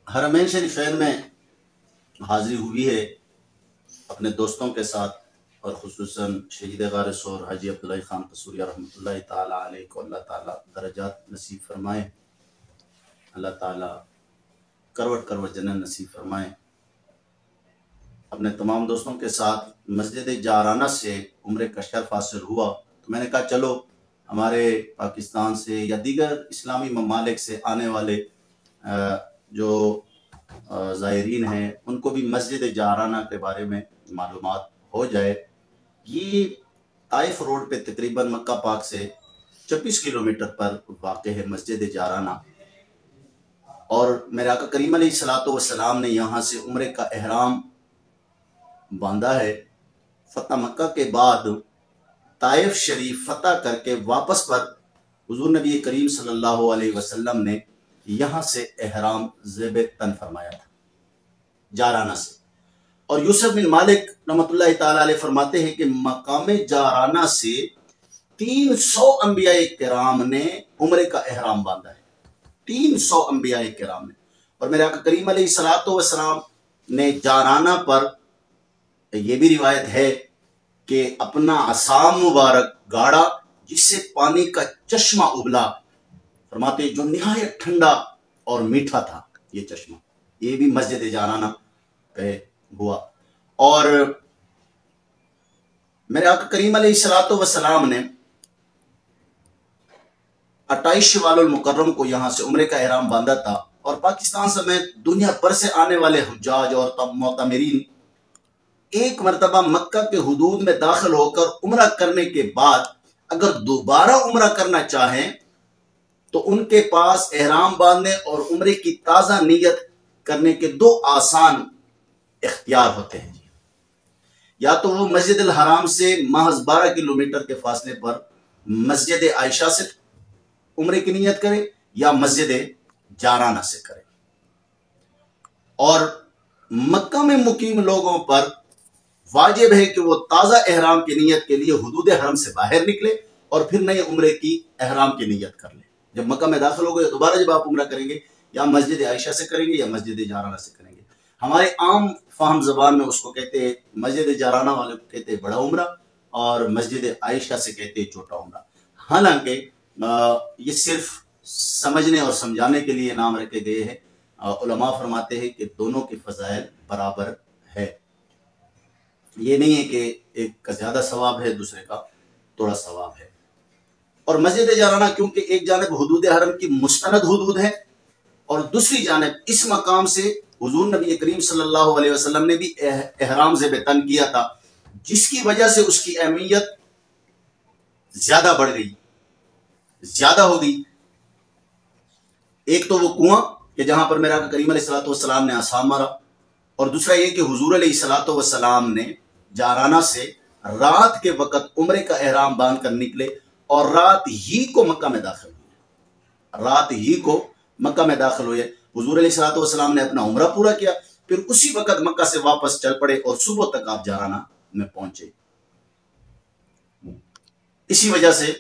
حرمین شریفین میں حاضری ہوئی ہے اپنے دوستوں کے ساتھ، اور خصوصاً شہید غار سور حاجی عبداللہ خان قصوریہ رحمۃ اللہ تعالیٰ علیہ کو اللہ تعالیٰ درجات نصیب فرمائے، اللہ تعالیٰ کروٹ کروٹ جنت نصیب فرمائے۔ اپنے تمام دوستوں کے ساتھ مسجد جارانہ سے عمرے کا شرف حاصل ہوا، تو میں نے کہا چلو ہمارے پاکستان سے یا دیگر اسلامی ممالک سے آنے والے جو زائرین ہیں ان کو بھی مسجد جارانہ کے بارے میں معلومات ہو جائے۔ یہ طائف روڈ پہ تقریباً مکہ پاک سے 26 کلومیٹر پر واقع ہے مسجد جارانہ، اور میرے آقا کریم علیہ الصلوۃ والسلام نے یہاں سے عمرے کا احرام باندھا ہے۔ فتح مکہ کے بعد طائف شریف فتح کر کے واپس پر حضور نبی کریم صلی اللہ علیہ وسلم نے یہاں سے احرام زیب تن فرمایا تھا جارانہ سے۔ اور یوسف بن مالک رحمۃ اللہ تعالیٰ علیہ فرماتے ہیں کہ مقام جارانہ سے 300 انبیاء کرام نے عمرے کا احرام باندھا ہے، 300 انبیاء کرام نے۔ اور میرے آقا کریم علیہ الصلوۃ والسلام نے جارانہ پر یہ بھی روایت ہے کہ اپنا عصا مبارک گاڑا جس سے پانی کا چشمہ ابلا، فرماتے جو نہایت ٹھنڈا اور میٹھا تھا یہ چشمہ، یہ بھی مسجد جارانہ پہ ہوا۔ اور میرے آقا کریم علیہ الصلوۃ والسلام نے 28 شوال المکرم کو یہاں سے عمرے کا احرام باندھا تھا، اور پاکستان سمیت دنیا بھر سے آنے والے حجاج اور معتمرین ایک مرتبہ مکہ کے حدود میں داخل ہو کر عمرہ کرنے کے بعد اگر دوبارہ عمرہ کرنا چاہیں تو ان کے پاس احرام باندھنے اور عمرے کی تازہ نیت کرنے کے 2 آسان اختیار ہوتے ہیں۔ یا تو وہ مسجد الحرام سے محض 12 کلومیٹر کے فاصلے پر مسجد عائشہ سے عمرے کی نیت کریں، یا مسجد جارانہ سے کریں۔ اور مکہ میں مقیم لوگوں پر واجب ہے کہ وہ تازہ احرام کی نیت کے لیے حدود حرم سے باہر نکلے اور پھر نئے عمرے کی احرام کی نیت کر لیں۔ جب مکہ میں داخل ہو گئے دوبارہ جب آپ عمرہ کریں گے یا مسجد عائشہ سے کریں گے یا مسجد جارانہ سے کریں گے۔ ہمارے عام فہم زبان میں اس کو کہتے ہیں، مسجد جارانہ والے کو کہتے ہیں بڑا عمرہ، اور مسجد عائشہ سے کہتے ہیں چھوٹا عمرہ۔ حالانکہ یہ صرف سمجھنے اور سمجھانے کے لیے نام رکھے گئے ہیں۔ علماء فرماتے ہیں کہ دونوں کے فضائل برابر ہے، یہ نہیں ہے کہ ایک کا زیادہ ثواب ہے دوسرے کا تھوڑا ثواب ہے۔ اور مسجد جارانہ کیونکہ ایک جانب حدود حرم کی مستند حدود ہے، اور دوسری جانب اس مقام سے حضور نبی کریم صلی اللہ علیہ وسلم نے بھی احرام زیب تن کیا تھا، جس کی وجہ سے اس کی اہمیت زیادہ بڑھ گئی، زیادہ ہو گئی۔ ایک تو وہ کنواں کہ جہاں پر میرا کریم علیہ الصلوۃ والسلام نے عصا مارا، اور دوسرا یہ کہ حضور علیہ الصلوۃ والسلام نے جارانہ سے رات کے وقت عمرے کا احرام باندھ کر نکلے، اور رات ہی کو مکہ میں داخل ہوئے، رات ہی کو مکہ میں داخل ہوئے۔ حضور علیہ الصلوۃ والسلام نے اپنا عمرہ پورا کیا، پھر اسی وقت مکہ سے واپس چل پڑے اور صبح تک آپ جارانہ میں پہنچے۔ اسی وجہ سے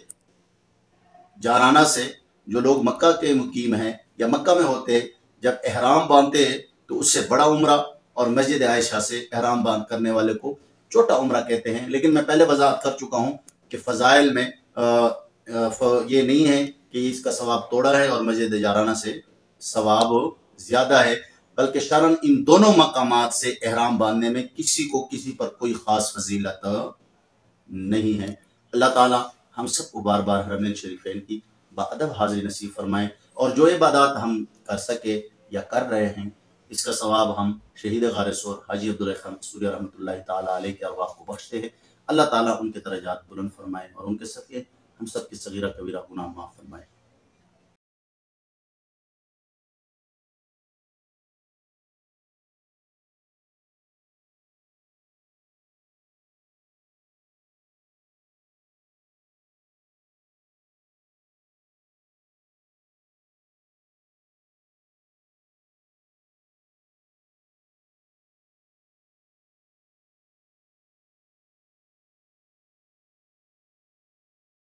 جارانہ سے جو لوگ مکہ کے مقیم ہیں یا مکہ میں ہوتے ہیں، جب احرام باندھتے ہیں تو اس سے بڑا عمرہ، اور مسجد عائشہ سے احرام باندھ کرنے والے کو چھوٹا عمرہ کہتے ہیں۔ لیکن میں پہلے وضاحت کر چکا ہوں کہ فضائل میں یہ نہیں ہے کہ اس کا ثواب توڑا ہے اور مسجد جارانہ سے ثواب زیادہ ہے، بلکہ شرعاً ان دونوں مقامات سے احرام باندھنے میں کسی کو کسی پر کوئی خاص فضیلت نہیں ہے۔ اللہ تعالی ہم سب کو بار بار حرمین شریفین کی باادب حاضری نصیب فرمائے، اور جو عبادات ہم کر سکے یا کر رہے ہیں اس کا ثواب ہم شہید غار سور حاجی عبداللہ خان قصوریہ رحمۃ اللہ تعالیٰ علیہ کے ارواح کو بخشتے ہیں۔ اللہ تعالیٰ ان کے درجات بلند فرمائے، اور ان کے صدقے ہم سب کی صغیرہ کبیرہ گناہ معاف فرمائے۔